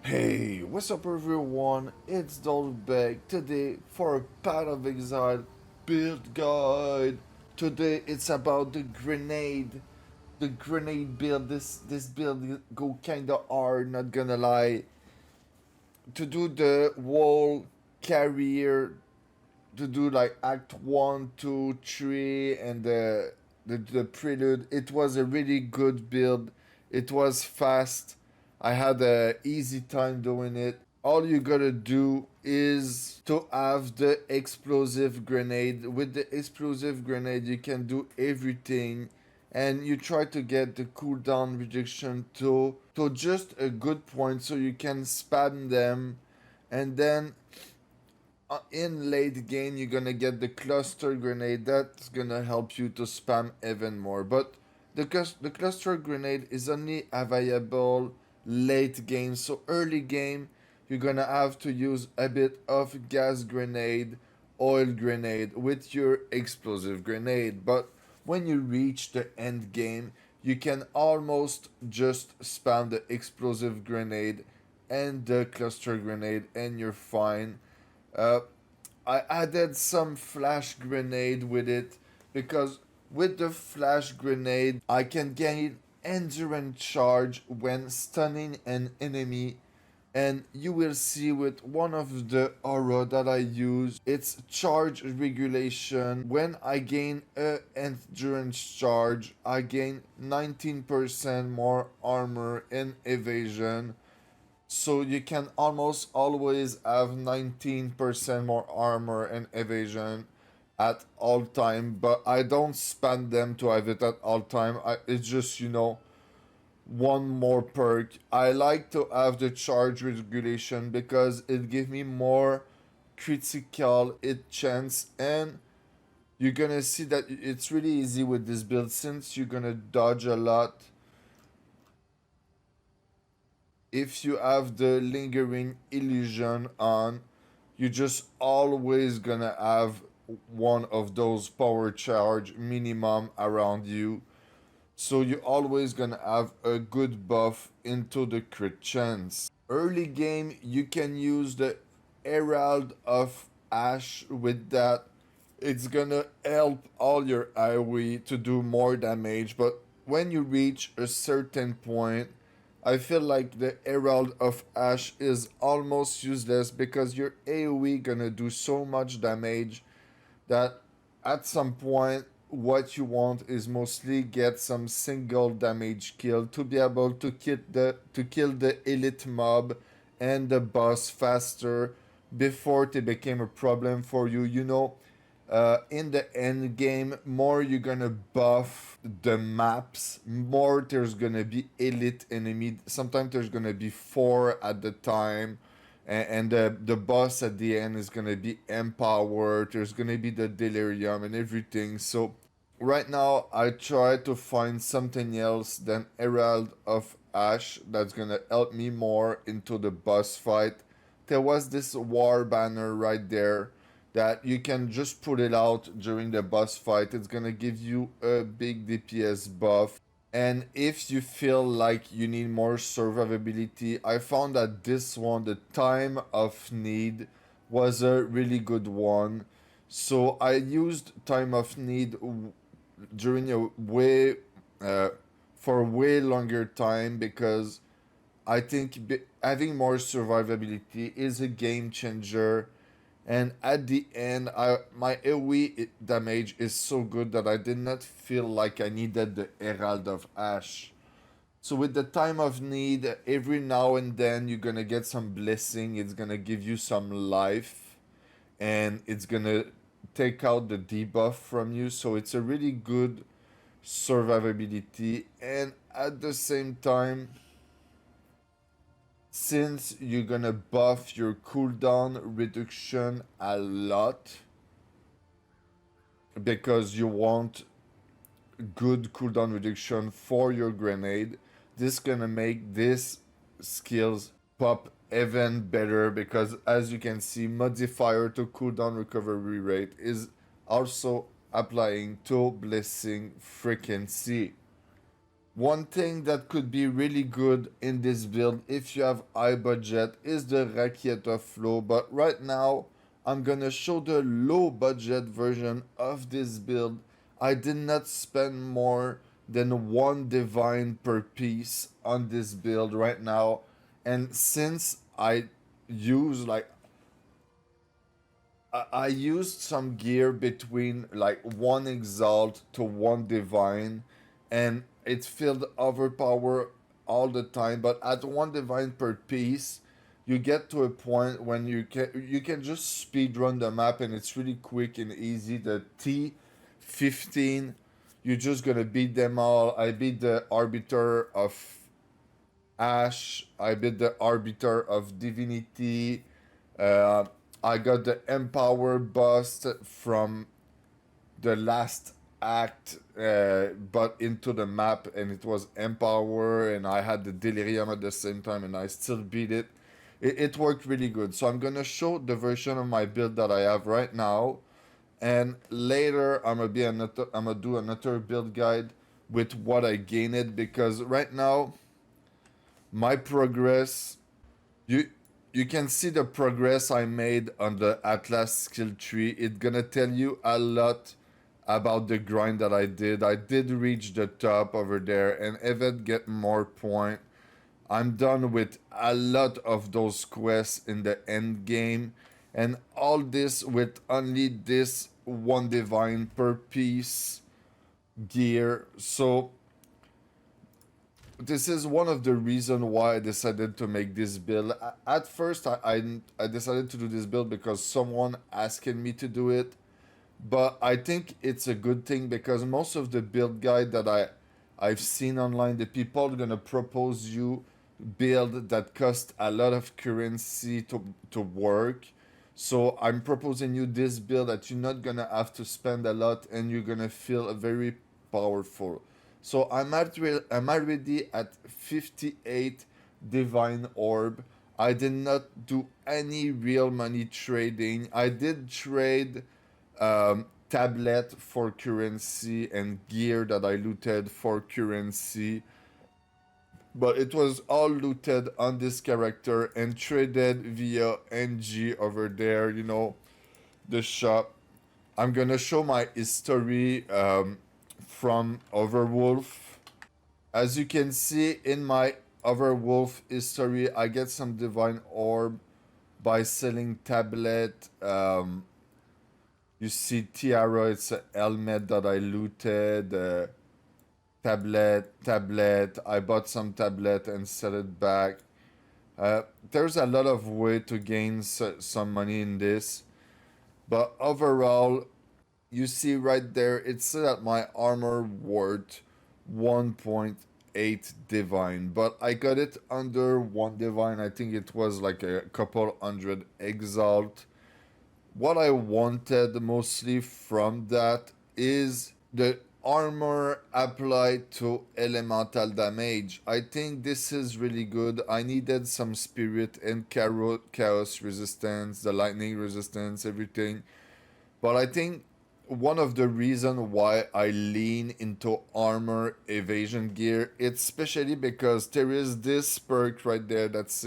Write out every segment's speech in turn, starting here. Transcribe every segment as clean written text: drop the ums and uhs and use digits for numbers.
Hey, what's up everyone? It's Dolbeck today for a Path of Exile build guide. Today it's about the grenade. The grenade build. This build go kinda hard, not gonna lie. To do the wall carrier, to do like act 1, 2, 3 and the prelude, it was a really good build. It was fast. I had a easy time doing it. All you gotta do is to have the explosive grenade. With the explosive grenade you can do everything, and you try to get the cooldown reduction to just a good point so you can spam them. And then in late game you're gonna get the cluster grenade. That's gonna help you to spam even more, but the cluster grenade is only available late game. So early game you're gonna have to use a bit of gas grenade, oil grenade with your explosive grenade. But when you reach the end game you can almost just spam the explosive grenade and the cluster grenade and you're fine. uh, I added some flash grenade with it because with the flash grenade I can gain endurance charge when stunning an enemy. And you will see with one of the aura that I use, it's charge regulation. When I gain a endurance charge I gain 19% more armor and evasion, so you can almost always have 19% more armor and evasion at all time. But I don't spam them to have it at all time. It's just, one more perk. I like to have the charge regulation because it gives me more critical hit chance. And you're gonna see that it's really easy with this build since you're gonna dodge a lot. If you have the lingering illusion on, you just always gonna have one of those power charge minimum around you. So you always gonna have a good buff into the crit chance. Early game you can use the Herald of Ash. With that it's gonna help all your AoE to do more damage, but when you reach a certain point I feel like the Herald of Ash is almost useless because your AoE gonna do so much damage that at some point what you want is mostly get some single damage kill to be able to kill the elite mob and the boss faster before they became a problem for you. In the end game, more you're gonna buff the maps, more there's gonna be elite enemy. Sometimes there's gonna be 4 at the time, and the boss at the end is gonna be empowered. There's gonna be the delirium and everything. So right now I try to find something else than Herald of Ash that's gonna help me more into the boss fight. There was this war banner right there that you can just put it out during the boss fight. It's gonna give you a big DPS buff. And if you feel like you need more survivability, I found that this one, the Time of Need, was a really good one. So I used Time of Need during a way uh, for a way longer time because I think having more survivability is a game changer. And at the end, my AoE damage is so good that I did not feel like I needed the Herald of Ash. So with the Time of Need, every now and then you're gonna get some blessing. It's gonna give you some life, and it's gonna take out the debuff from you. So it's a really good survivability, and at the same time, since you're gonna buff your cooldown reduction a lot because you want good cooldown reduction for your grenade, this gonna make this skills pop even better because as you can see, modifier to cooldown recovery rate is also applying to blessing frequency. One thing that could be really good in this build if you have high budget is the Rakieta flow, but right now I'm gonna show the low budget version of this build. I did not spend more than one divine per piece on this build right now, and since I use like I used some gear between like one exalt to one divine, and it felt overpower all the time. But at one divine per piece, you get to a point when you can just speed run the map, and it's really quick and easy. The T15, you're just gonna beat them all. I beat the Arbiter of Ash. I beat the Arbiter of Divinity. Uh, I got the Empower bust from the last act, but into the map, and it was Empower, and I had the Delirium at the same time, and I still beat it. It worked really good. So I'm gonna show the version of my build that I have right now, and later I'm gonna do another build guide with what I gained, because right now my progress, you you can see the progress I made on the Atlas skill tree. It's gonna tell you a lot about the grind that I did. I did reach the top over there and even get more point. I'm done with a lot of those quests in the end game, and all this with only this one divine per piece gear. So this is one of the reasons why I decided to make this build. At first, I decided to do this build because someone asking me to do it, but I think it's a good thing because most of the build guide that I've seen online, the people are gonna propose you build that cost a lot of currency to work. So I'm proposing you this build that you're not gonna have to spend a lot, and you're gonna feel very powerful. So I'm already at 58 divine orb. I did not do any real money trading. I did trade tablet for currency and gear that I looted for currency, but it was all looted on this character and traded via NG over there, the shop. I'm gonna show my history from Overwolf. As you can see in my Overwolf history, I get some divine orb by selling tablet. You see Tiara, it's a helmet that I looted. Tablet. I bought some tablet and sell it back. There's a lot of way to gain some money in this, but overall, you see right there, it said that my armor worth 1.8 divine, but I got it under 1 divine. I think it was like a couple hundred exalt. What I wanted mostly from that is the armor applied to elemental damage. I think this is really good. I needed some spirit and chaos resistance, the lightning resistance, everything. But I think one of the reasons why I lean into armor evasion gear, it's especially because there is this perk right there that's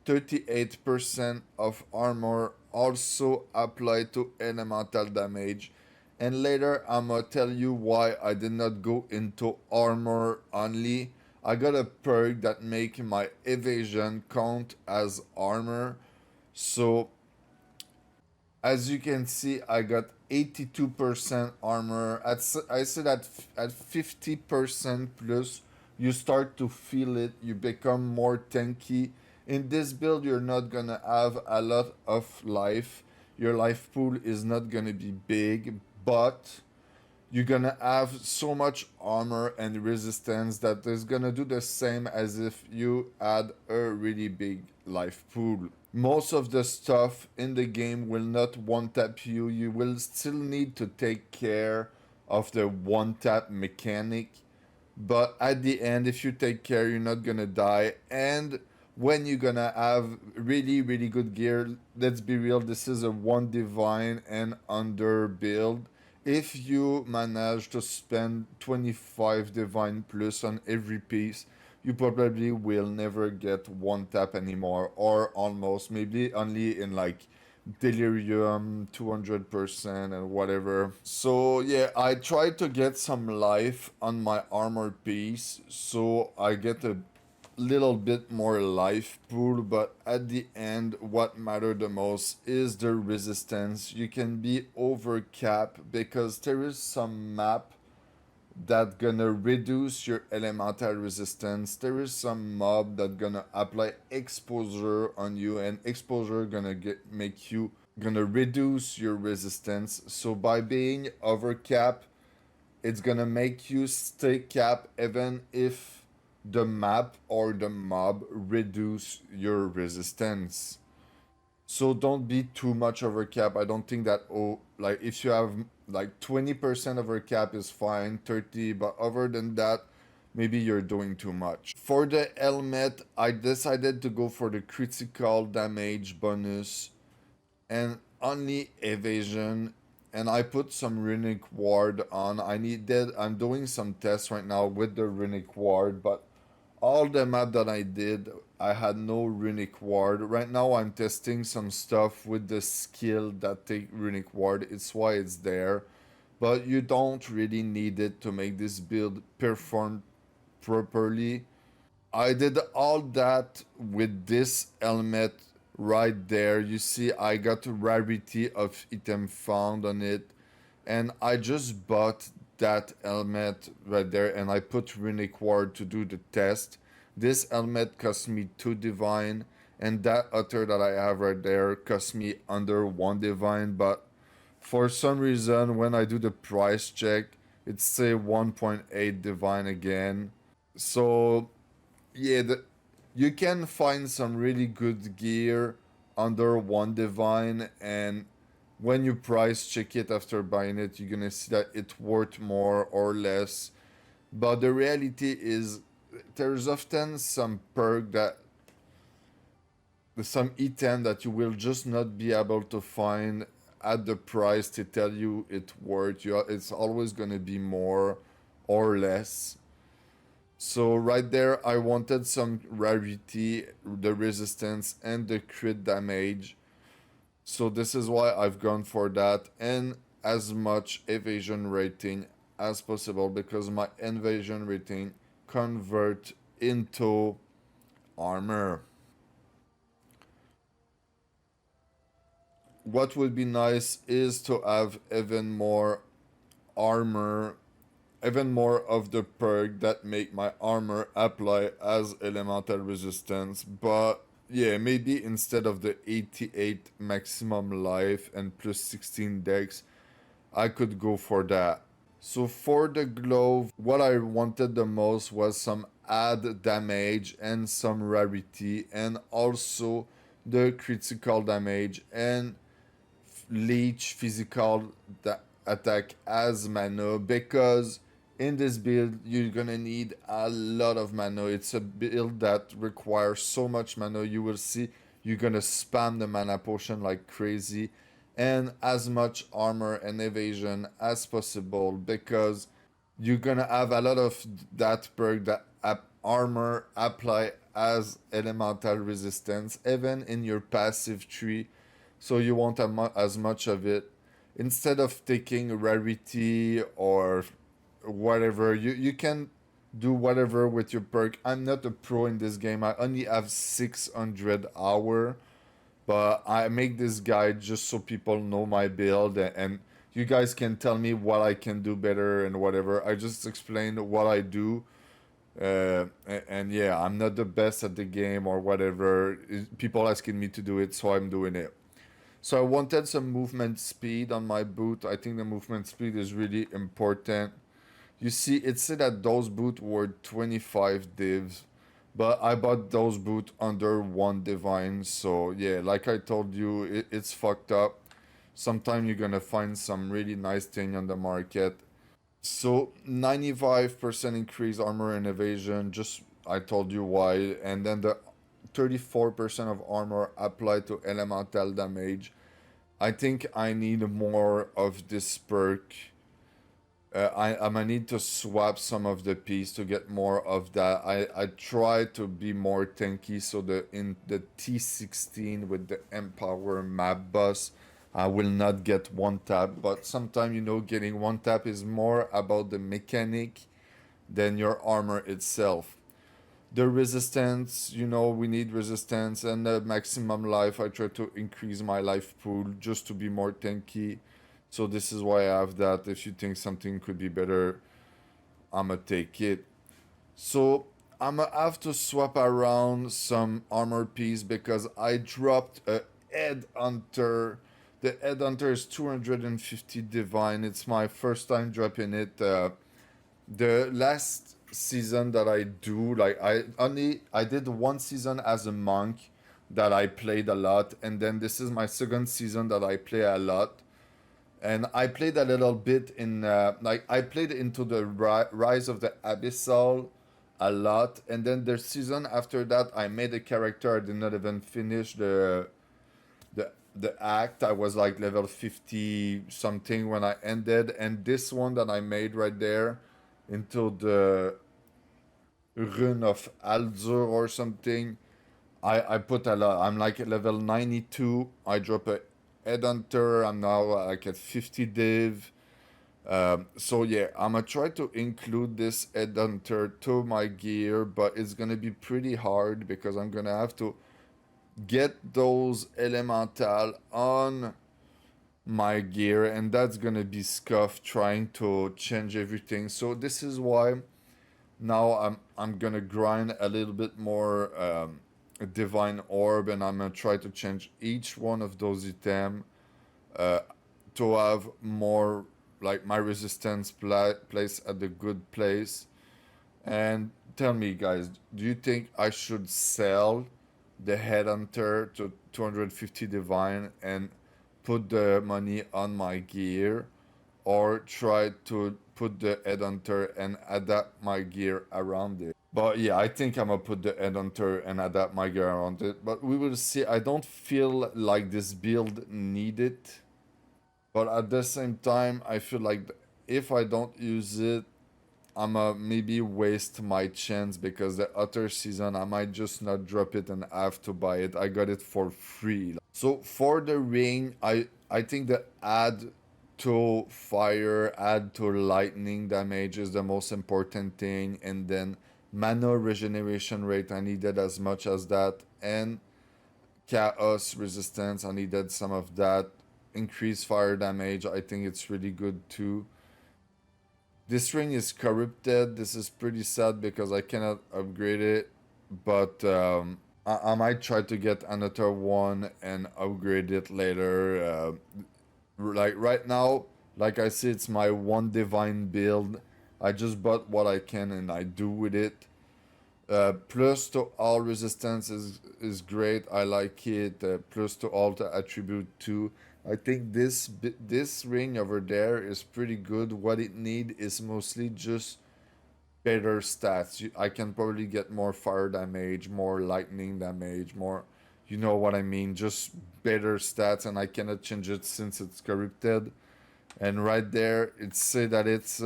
38% of armor also applied to elemental damage. And later I'm gonna tell you why I did not go into armor only. I got a perk that make my evasion count as armor. So as you can see, I got 82% armor. I said at 50% plus, you start to feel it. You become more tanky. In this build, you're not gonna have a lot of life. Your life pool is not gonna be big, but you're gonna have so much armor and resistance that is gonna do the same as if you had a really big life pool. Most of the stuff in the game will not one tap you. You will still need to take care of the one tap mechanic, but at the end, if you take care, you're not gonna die. And when you're gonna have really good gear, let's be real, this is a one divine and under build, If you manage to spend 25 divine plus on every piece, you probably will never get one tap anymore, or almost, maybe only in like delirium 200% and whatever. So yeah, I try to get some life on my armor piece so I get a little bit more life pool, but at the end what matter the most is the resistance. You can be over cap because there is some map that gonna reduce your elemental resistance. There is some mob that gonna apply exposure on you, and exposure gonna make you gonna reduce your resistance. So by being over cap, it's gonna make you stay cap even if the map or the mob reduce your resistance. So don't be too much over cap. I don't think that, oh, like if you have like 20% over cap is fine, 30, but other than that, maybe you're doing too much. For the helmet, I decided to go for the critical damage bonus and only evasion, and I put some runic ward on. I'm doing some tests right now with the runic ward, but all the map that I did, I had no runic ward. Right now I'm testing some stuff with the skill that take runic ward. It's why it's there, but you don't really need it to make this build perform properly. I did all that with this helmet right there. You see, I got rarity of item found on it, and I just bought that helmet right there, and I put runic ward to do the test. This helmet cost me 2 divine, and that other that I have right there cost me under 1 divine, but for some reason when I do the price check, it say 1.8 divine again. So yeah, you can find some really good gear under 1 divine, and when you price check it after buying it, you're gonna see that it's worth more or less. But the reality is, there's often some perk that some item that you will just not be able to find at the price to tell you it's worth. It's always gonna be more or less. So right there, I wanted some rarity, the resistance, and the crit damage. So this is why I've gone for that, and as much evasion rating as possible, because my evasion rating convert into armor. What would be nice is to have even more armor, even more of the perk that make my armor apply as elemental resistance. But yeah, maybe instead of the 88 maximum life and plus 16 dex, I could go for that. So for the glove, what I wanted the most was some add damage and some rarity, and also the critical damage and leech physical attack as mana, because in this build you're gonna need a lot of mana. It's a build that requires so much mana. You will see you're gonna spam the mana potion like crazy, and as much armor and evasion as possible, because you're gonna have a lot of that perk that armor apply as elemental resistance even in your passive tree, so you want as much of it. Instead of taking rarity or whatever, you can do whatever with your perk. I'm not a pro in this game. I only have 600 hour, but I make this guide just so people know my build, and you guys can tell me what I can do better and whatever. I just explain what I do. And yeah, I'm not the best at the game or whatever. People asking me to do it, so I'm doing it. So I wanted some movement speed on my boot. I think the movement speed is really important. You see, it said that those boots were 25 divs, but I bought those boots under 1 divine. So yeah, like I told you, it's fucked up. Sometime you're gonna find some really nice thing on the market. So 95% increase armor and evasion, just I told you why. And then the 34% of armor applied to elemental damage. I think I need more of this perk I'm gonna need to swap some of the piece to get more of that. I try to be more tanky, so in the T16 with the Empower map bus, I will not get one tap. But sometimes, you know, getting one tap is more about the mechanic than your armor itself. The resistance, you know, we need resistance and the maximum life. I try to increase my life pool just to be more tanky. So this is why I have that. If you think something could be better, I'ma take it. So I'ma have to swap around some armor piece because I dropped a head hunter. The head hunter is 250 divine. It's my first time dropping it. The last season that I do, like I did one season as a monk that I played a lot, and then this is my second season that I play a lot. And I played a little bit in like I played into the Rise of the Abyssal a lot, and then the season after that I made a character. I did not even finish the act. I was like level 50 something when I ended, and this one that I made right there into the rune of Alzur or something. I put a lot. I'm like level 92. I drop a headhunter. I'm now like at 50 div. So yeah, I'm gonna try to include this headhunter to my gear, but it's gonna be pretty hard because I'm gonna have to get those elemental on my gear, and that's gonna be scuffed trying to change everything. So this is why now I'm gonna grind a little bit more divine orb, and I'm gonna try to change each one of those items uh, to have more like my resistance place at the good place. And tell me, guys, do you think I should sell the headhunter to 250 divine and put the money on my gear, or try to put the headhunter and adapt my gear around it? But yeah, I think I'm gonna put the headhunter and adapt my gear around it. But we will see. I don't feel like this build needed, but at the same time, I feel like if I don't use it, I'ma maybe waste my chance because the other season I might just not drop it and have to buy it. I got it for free. So for the ring, I think the add to fire, add to lightning damage is the most important thing, and then mana regeneration rate, I needed as much as that, and chaos resistance, I needed some of that. Increased fire damage, I think it's really good too. This ring is corrupted. This is pretty sad because I cannot upgrade it, but I might try to get another one and upgrade it later. Like right now, like I said, it's my one divine build. I just bought what I can and I do with it. Plus to all resistance is great. I like it. Plus to all the attribute too. I think this ring over there is pretty good. What it need is mostly just better stats. I can probably get more fire damage, more lightning damage, more, you know what I mean, just better stats, and I cannot change it since it's corrupted. And right there, it say that it's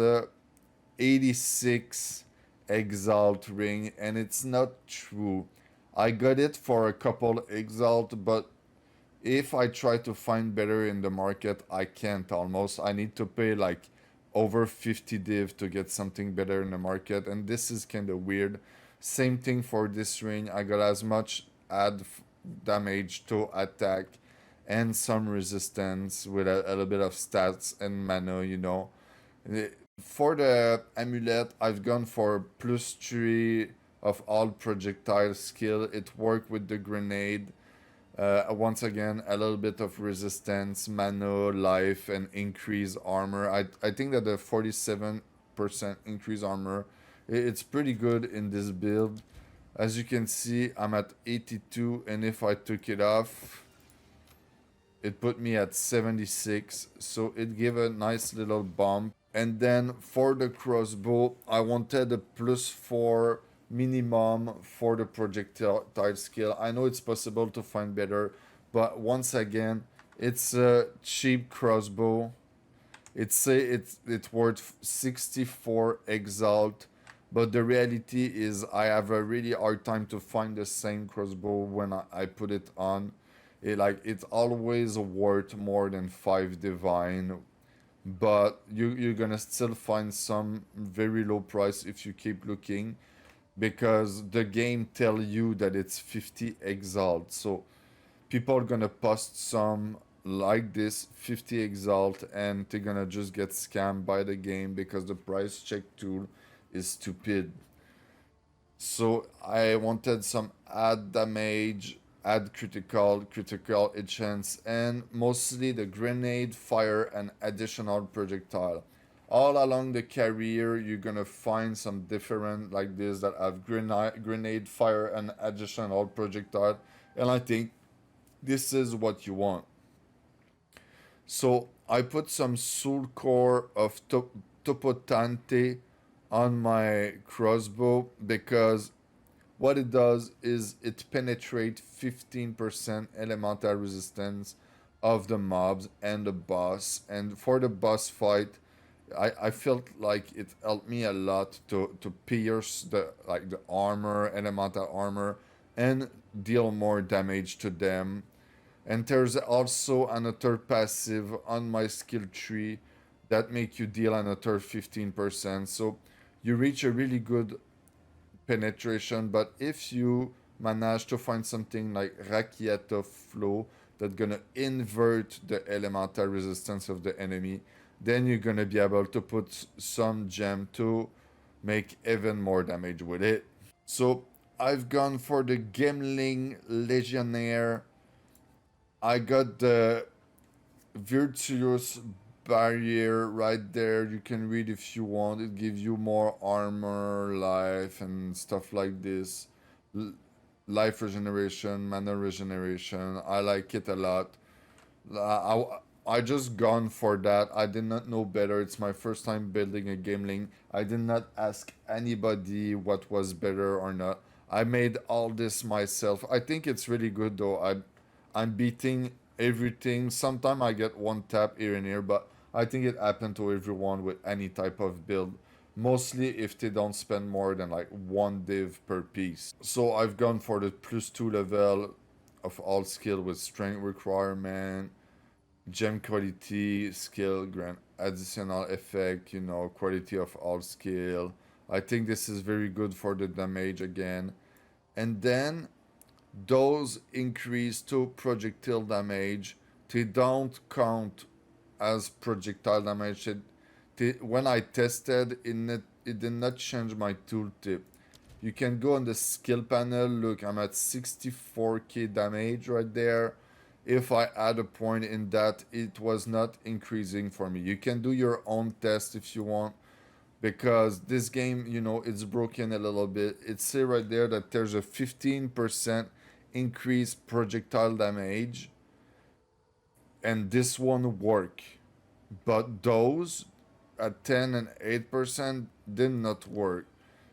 86 exalt ring, and it's not true. I got it for a couple exalt, but if I try to find better in the market, I can't almost. I need to pay like over 50 div to get something better in the market, and this is kind of weird. Same thing for this ring. I got as much damage to attack and some resistance with a little bit of stats and mana, you know. For the amulet, I've gone for +3 of all projectile skill. It worked with the grenade. Once again, a little bit of resistance, mana, life, and increased armor. I think that the 47% increased armor, it's pretty good in this build. As you can see, I'm at 82, and if I took it off, it put me at 76, so it gave a nice little bump. And then for the crossbow, I wanted a +4 minimum for the projectile skill. I know it's possible to find better, but once again, it's a cheap crossbow. It's worth 64 exalt, but the reality is I have a really hard time to find the same crossbow when I put it on. It's always worth more than 5 divine, but you're gonna still find some very low price if you keep looking, because the game tell you that it's 50 exalt. So people are gonna post some like this 50 exalt, and they're gonna just get scammed by the game because the price check tool is stupid. So I wanted some add damage, add critical hit chance, and mostly the grenade, fire, and additional projectile. All along the career, you're gonna find some different like this that have grenade, fire, and additional projectile. And I think this is what you want. So I put some soul core of Topotante on my crossbow because what it does is it penetrates 15% elemental resistance of the mobs and the boss. And for the boss fight, I felt like it helped me a lot to pierce the armor, elemental armor, and deal more damage to them. And there's also another passive on my skill tree that make you deal another 15%. So you reach a really good penetration, but if you manage to find something like Rakiata Flow that's gonna invert the elemental resistance of the enemy, then you're gonna be able to put some gem to make even more damage with it. So I've gone for the Gimling Legionnaire. I got the Virtuous Barrier right there. You can read if you want. It gives you more armor, life, and stuff like this. Life regeneration, mana regeneration. I like it a lot. I just gone for that. I did not know better. It's my first time building a Gameling. I did not ask anybody what was better or not. I made all this myself. I think it's really good though. I'm beating everything. Sometimes I get one tap here and here, but I think it happened to everyone with any type of build. Mostly if they don't spend more than like one div per piece. So I've gone for the +2 level of all skill with strength requirement, gem quality, skill, grant additional effect, quality of all skill. I think this is very good for the damage again. And then those increase to projectile damage. They don't count as projectile damage. When I tested, it did not change my tooltip. You can go on the skill panel. Look, I'm at 64k damage right there. If I add a point in that, it was not increasing for me. You can do your own test if you want, because this game, it's broken a little bit. It say right there that there's a 15% increased projectile damage, and this one work. But those at 10 and 8% did not work.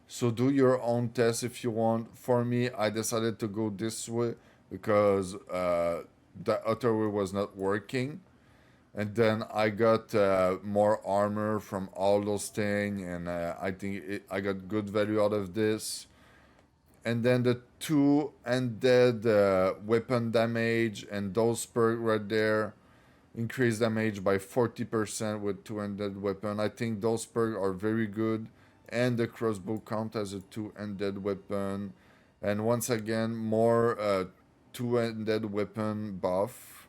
So do your own test if you want. For me, I decided to go this way because the other way was not working. And then I got more armor from all those things, and I think I got good value out of this. And then the 2 undead weapon damage and those perks right there increase damage by 40% with 2 undead weapon. I think those perks are very good, and the crossbow count as a 2 undead weapon. And once again, more 2 undead weapon buff.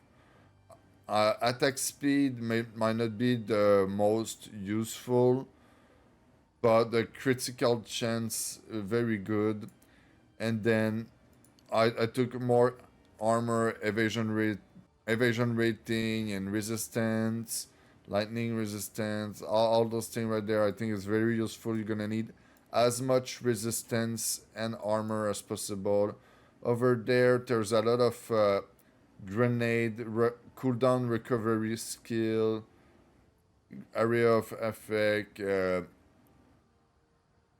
Attack speed might not be the most useful, but the critical chance very good. And then I took more armor, evasion rating, and resistance, lightning resistance, all those things right there. I think is very useful. You're gonna need as much resistance and armor as possible. Over there, there's a lot of grenade cooldown recovery skill, area of effect.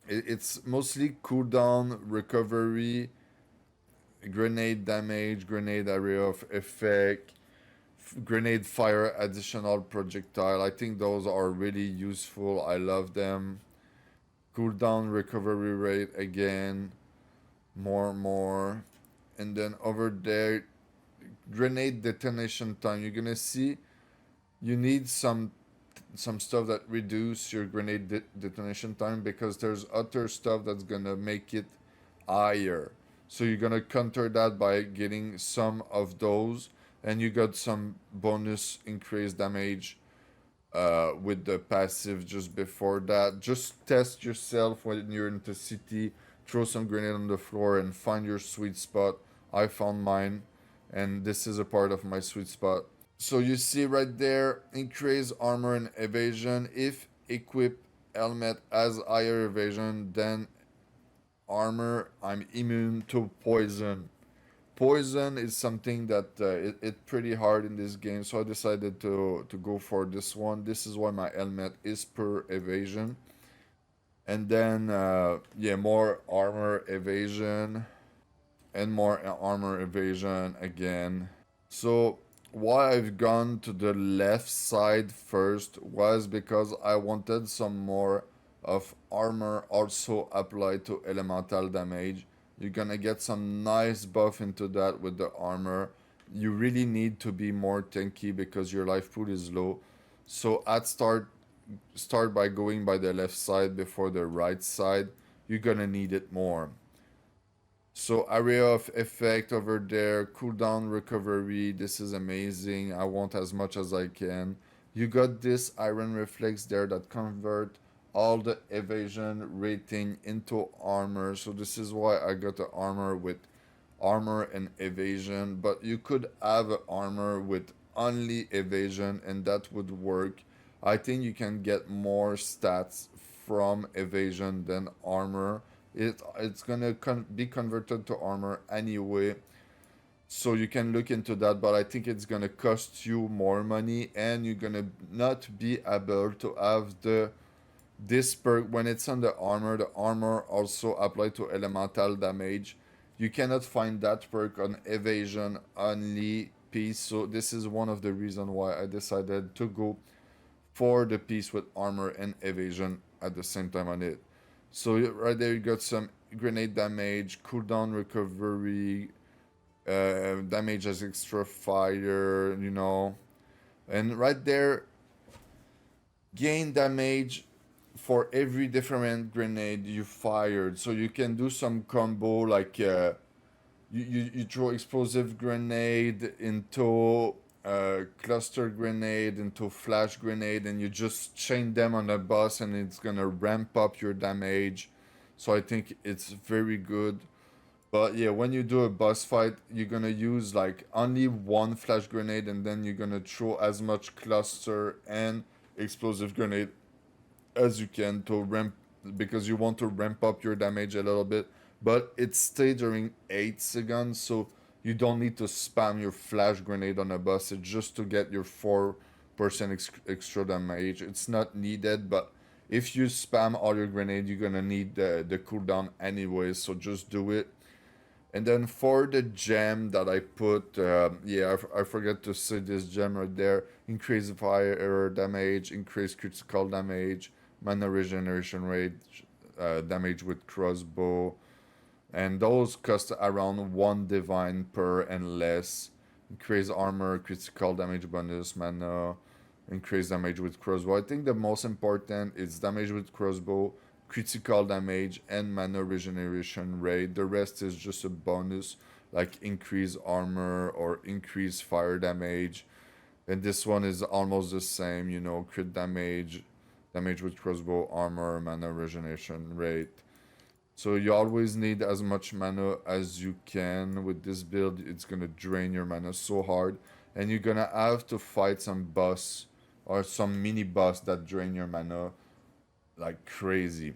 It's mostly cooldown recovery, grenade damage, grenade area of effect, grenade fire additional projectile. I think those are really useful. I love them. Cooldown recovery rate again. More. And then over there, grenade detonation time. You're gonna see you need some stuff that reduce your grenade detonation time, because there's other stuff that's gonna make it higher. So you're gonna counter that by getting some of those, and you got some bonus increased damage with the passive just before that. Just test yourself when you're in the city. Throw some grenade on the floor and find your sweet spot. I found mine, and this is a part of my sweet spot. So you see right there, increase armor and evasion. If equip helmet has higher evasion than armor, I'm immune to poison. Poison is something that it's pretty hard in this game, so I decided to go for this one. This is why my helmet is per evasion. And then, yeah, more armor evasion. And more armor evasion again. So why I've gone to the left side first was because I wanted some more of armor also applied to elemental damage. You're gonna get some nice buff into that with the armor. You really need to be more tanky because your life pool is low. So at start by going by the left side before the right side. You're gonna need it more. So area of effect over there, cooldown recovery, this is amazing. I want as much as I can. You got this iron reflex there that convert all the evasion rating into armor. So this is why I got the armor with armor and evasion. But you could have an armor with only evasion and that would work. I think you can get more stats from evasion than armor. It's gonna be converted to armor anyway, so you can look into that, but I think it's gonna cost you more money, and you're gonna not be able to have this perk when it's on the armor also apply to elemental damage. You cannot find that perk on evasion only piece, so this is one of the reasons why I decided to go for the piece with armor and evasion at the same time on it. So right there you got some grenade damage, cooldown recovery, damage as extra fire, you know. And right there, gain damage for every different grenade you fired. So you can do some combo like you throw explosive grenade into cluster grenade into flash grenade, and you just chain them on a boss and it's gonna ramp up your damage. So I think it's very good. But yeah, when you do a boss fight, you're gonna use like only one flash grenade, and then you're gonna throw as much cluster and explosive grenade as you can to ramp, because you want to ramp up your damage a little bit. But it stays during 8 seconds, so you don't need to spam your flash grenade on a boss. It's just to get your 4% extra damage. It's not needed, but if you spam all your grenade, you're gonna need the cooldown anyway, so just do it. And then for the gem that I put, yeah, I forgot to say this gem right there. Increase fire damage, increase critical damage, mana regeneration rate, damage with crossbow. And those cost around 1 divine per and less. Increase armor, critical damage bonus, mana, increase damage with crossbow. I think the most important is damage with crossbow, critical damage, and mana regeneration rate. The rest is just a bonus, like increase armor or increase fire damage. And this one is almost the same, you know, crit damage, damage with crossbow, armor, mana regeneration rate. So you always need as much mana as you can. With this build, it's gonna drain your mana so hard. And you're gonna have to fight some boss or some mini boss that drain your mana like crazy.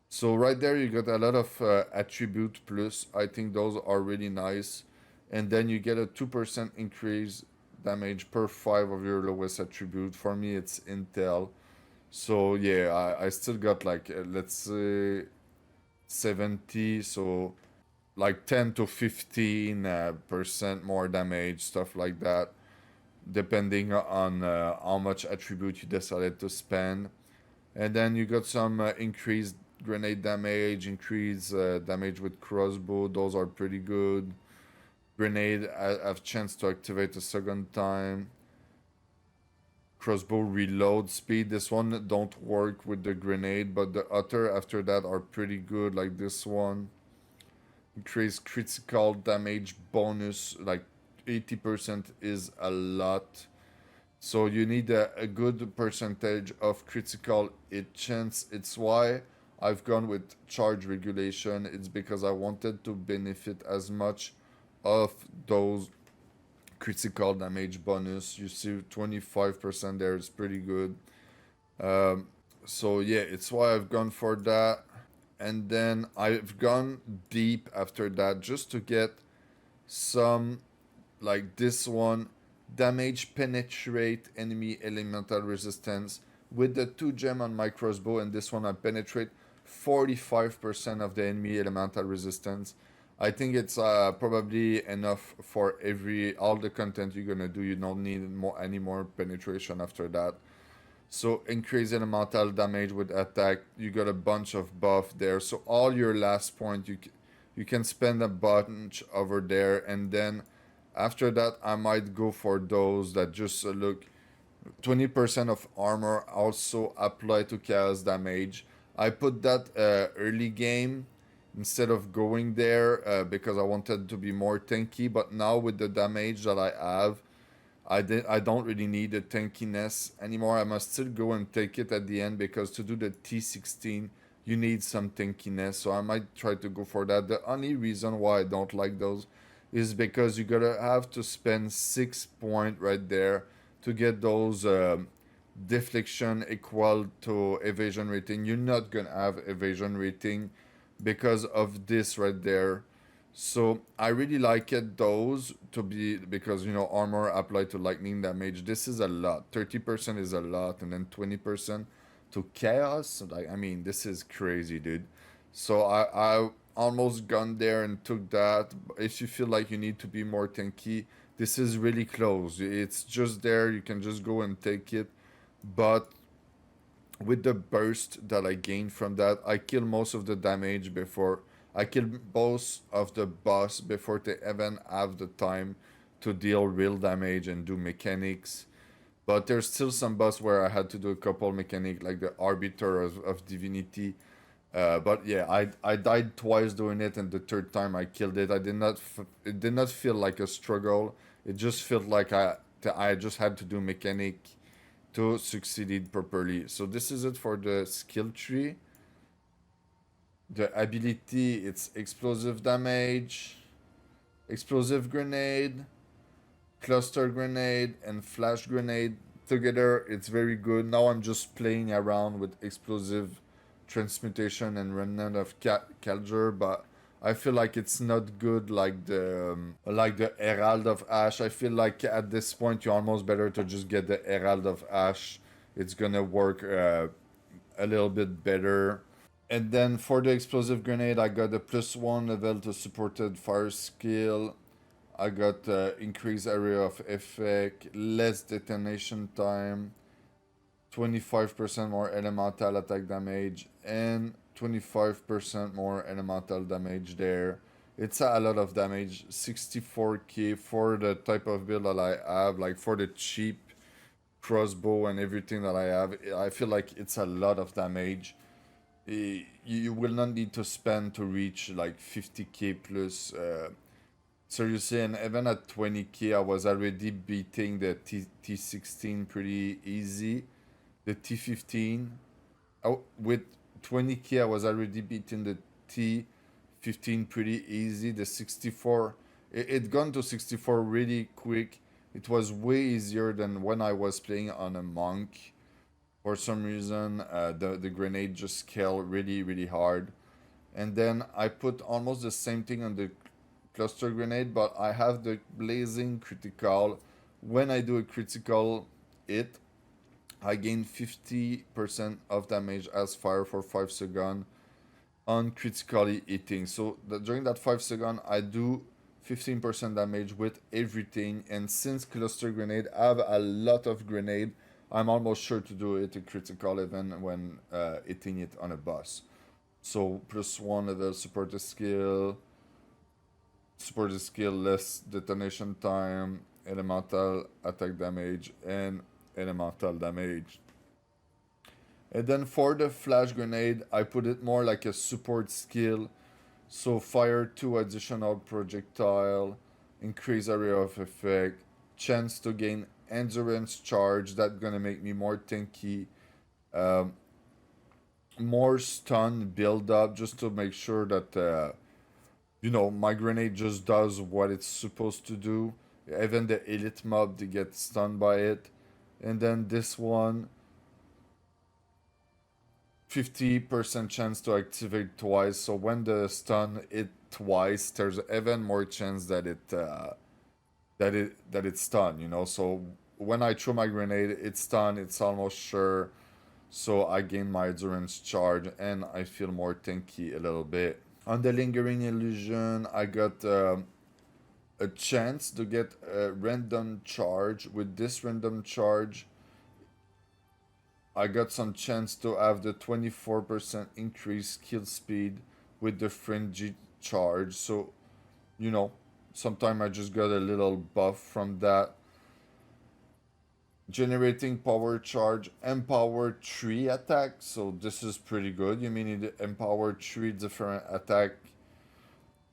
So right there you got a lot of attribute plus. I think those are really nice. And then you get a 2% increase damage per 5 of your lowest attribute. For me it's Intel. So yeah, I still got like, let's say 70, so like 10 to 15% more damage, stuff like that. depending on how much attribute you decided to spend. And then you got some increased grenade damage, increased damage with crossbow. Those are pretty good. Grenade, I have chance to activate a second time. Crossbow reload speed. This one don't work with the grenade, but the other after that are pretty good, like this one. Increase critical damage bonus, like 80% is a lot. So you need a good percentage of critical hit chance. It's why I've gone with charge regulation. It's because I wanted to benefit as much of those critical damage bonus. You see 25% there is pretty good. So yeah, it's why I've gone for that. And then I've gone deep after that just to get some, like this one, damage penetrate enemy elemental resistance with the 2 gem on my crossbow, and this one I penetrate 45% of the enemy elemental resistance. I think it's probably enough for all the content you're gonna do. You don't need any more penetration after that. So increase elemental damage with attack. You got a bunch of buff there. So all your last point, you can spend a bunch over there, and then after that I might go for those that just look 20% of armor also apply to chaos damage. I put that early game instead of going there because I wanted to be more tanky, but now with the damage that I have, I don't really need the tankiness anymore. I must still go and take it at the end because to do the T16 you need some tankiness, so I might try to go for that. The only reason why I don't like those is because you gotta have to spend 6 points right there to get those deflection equal to evasion rating. You're not gonna have evasion rating because of this right there. So I really like it those to be, because you know armor applied to lightning damage. This is a lot. 30% is a lot, and then 20% to chaos. Like I mean, this is crazy, dude. So I almost gone there and took that. If you feel like you need to be more tanky, this is really close. It's just there. You can just go and take it. But with the burst that I gained from that, I kill most of the damage before I kill both of the boss before they even have the time to deal real damage and do mechanics. But there's still some boss where I had to do a couple mechanic, like the Arbiter of Divinity. But yeah, I died twice doing it, and the third time I killed it. It did not feel like a struggle. It just felt like I just had to do mechanic to succeed properly. So this is it for the skill tree. The ability, it's explosive damage, explosive grenade, cluster grenade, and flash grenade. Together, it's very good. Now I'm just playing around with explosive transmutation and remnant of Calger, but I feel like it's not good like the Herald of Ash. I feel like at this point you're almost better to just get the Herald of Ash. It's gonna work a little bit better. And then for the explosive grenade, I got a +1 level to supported fire skill. I got increased area of effect, less detonation time, 25% more elemental attack damage, and 25% more elemental damage there. It's a lot of damage, 64k for the type of build that I have, like for the cheap crossbow and everything that I have. I feel like it's a lot of damage. You will not need to spend to reach like 50k plus. Seriously, and even at 20k, I was already beating the T16 pretty easy. The T15, with 20k, I was already beating the T15 pretty easy. The 64, it gone to 64 really quick. It was way easier than when I was playing on a monk. For some reason, the grenade just scaled really hard. And then I put almost the same thing on the cluster grenade, but I have the blazing critical. When I do a critical hit, I gain 50% of damage as fire for 5 seconds on critically hitting. So during that 5 seconds, I do 15% damage with everything. And since Cluster Grenade have a lot of grenade, I'm almost sure to do it a critical even when hitting it on a boss. So +1 level support the skill, less detonation time, elemental attack damage, and elemental damage. And then for the flash grenade, I put it more like a support skill. So fire 2 additional projectile, increase area of effect, chance to gain endurance charge, that's gonna make me more tanky. More stun build up just to make sure that you know, my grenade just does what it's supposed to do. Even the elite mob, they get stunned by it. And then this one, 50% chance to activate twice. So when the stun hit twice, there's even more chance that it's stunned, you know. So when I throw my grenade, it's stunned, it's almost sure. So I gain my endurance charge and I feel more tanky a little bit. On the Lingering Illusion, I got a chance to get a random charge. With this random charge, I got some chance to have the 24% increased kill speed with the fringy charge. So, you know, sometimes I just got a little buff from that. Generating power charge, empower 3 attack. So this is pretty good. You mean it empower 3 different attack.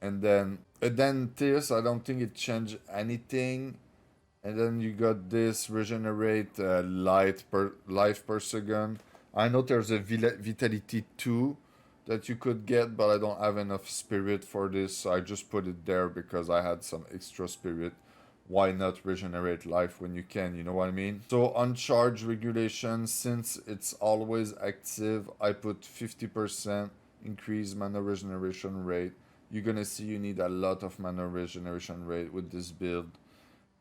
And then this, I don't think it changed anything. And then you got this regenerate life per second. I know there's a vitality 2 that you could get, but I don't have enough spirit for this. So I just put it there because I had some extra spirit. Why not regenerate life when you can, you know what I mean? So on charge regulation, since it's always active, I put 50% increase mana regeneration rate. You're gonna see you need a lot of mana regeneration rate with this build.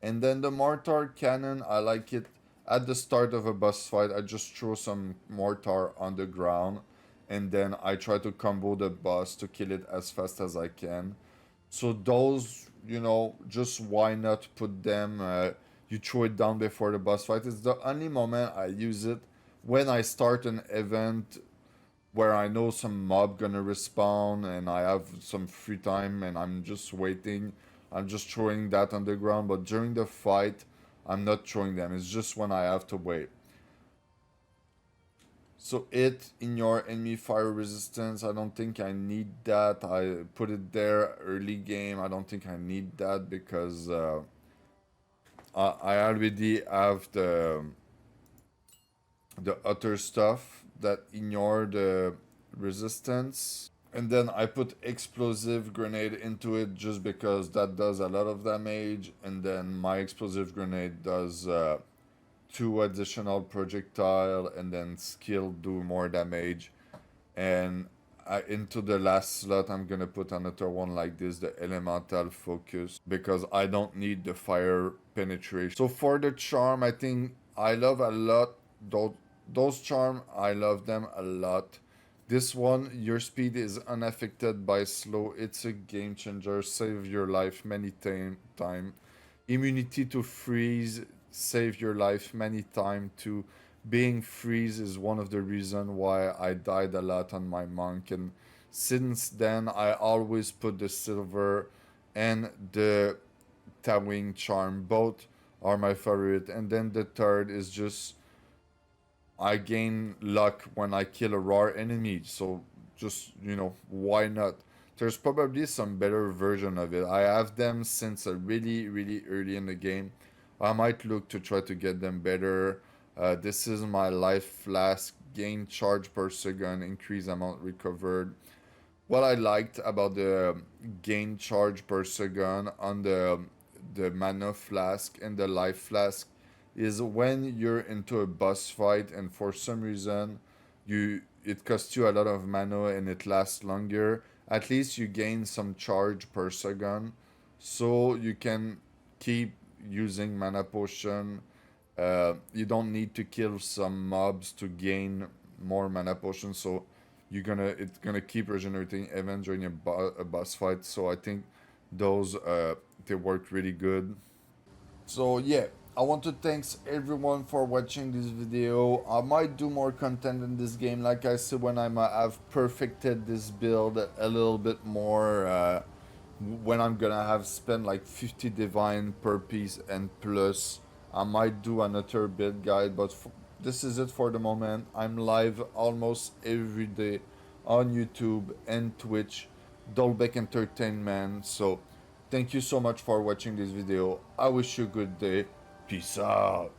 And then the mortar cannon, I like it at the start of a boss fight. I just throw some mortar on the ground and then I try to combo the boss to kill it as fast as I can. So those, you know, just why not put them, you throw it down before the boss fight. It's the only moment I use it when I start an event where I know some mob gonna respawn and I have some free time and I'm just waiting. I'm just throwing that on the ground, but during the fight, I'm not throwing them. It's just when I have to wait. So it in your enemy fire resistance, I don't think I need that. I put it there early game. I don't think I need that because I already have the other stuff that ignore the resistance. And then I put explosive grenade into it just because that does a lot of damage. And then my explosive grenade does 2 additional projectile and then skill do more damage. And into the last slot, I'm gonna put another one like this, the elemental focus, because I don't need the fire penetration. So for the charm, I think I love a lot those charm. I love them a lot. This one, your speed is unaffected by slow. It's a game changer. Save your life many time. Immunity to freeze. Save your life many time too. Being freeze is one of the reasons why I died a lot on my monk. And since then, I always put the silver and the towing charm. Both are my favorite. And then the third is just I gain luck when I kill a raw enemy, so just, you know, why not? There's probably some better version of it. I have them since really, really early in the game. I might look to try to get them better. This is my life flask, gain charge per second, increase amount recovered. What I liked about the gain charge per second on the mana flask and the life flask is when you're into a boss fight and for some reason it costs you a lot of mana and it lasts longer, at least you gain some charge per second, so you can keep using mana potion. You don't need to kill some mobs to gain more mana potion, so it's gonna keep regenerating even during a boss fight. So I think those they work really good. So yeah, I want to thanks everyone for watching this video. I might do more content in this game, like I said, when I might have perfected this build a little bit more, when I'm gonna have spent like 50 divine per piece and plus. I might do another build guide, but this is it for the moment. I'm live almost every day on YouTube and Twitch, Dolbeck Entertainment. So thank you so much for watching this video. I wish you a good day. Peace out.